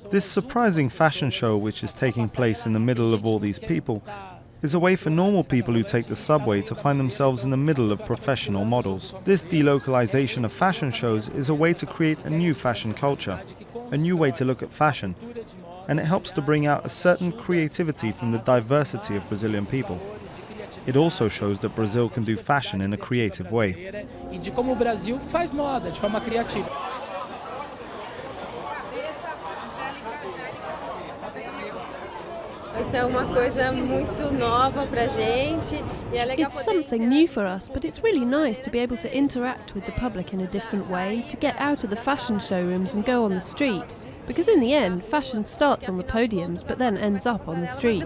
This surprising fashion show, which is taking place in the middle of all these people, is a way for normal people who take the subway to find themselves in the middle of professional models. This delocalization of fashion shows is a way to create a new fashion culture, a new way to look at fashion, and it helps to bring out a certain creativity from the diversity of Brazilian people. It also shows that Brazil can do fashion in a creative way. It's something new for us, but it's really nice to be able to interact with the public in a different way, to get out of the fashion showrooms and go on the street. Because in the end, fashion starts on the podiums, but then ends up on the street.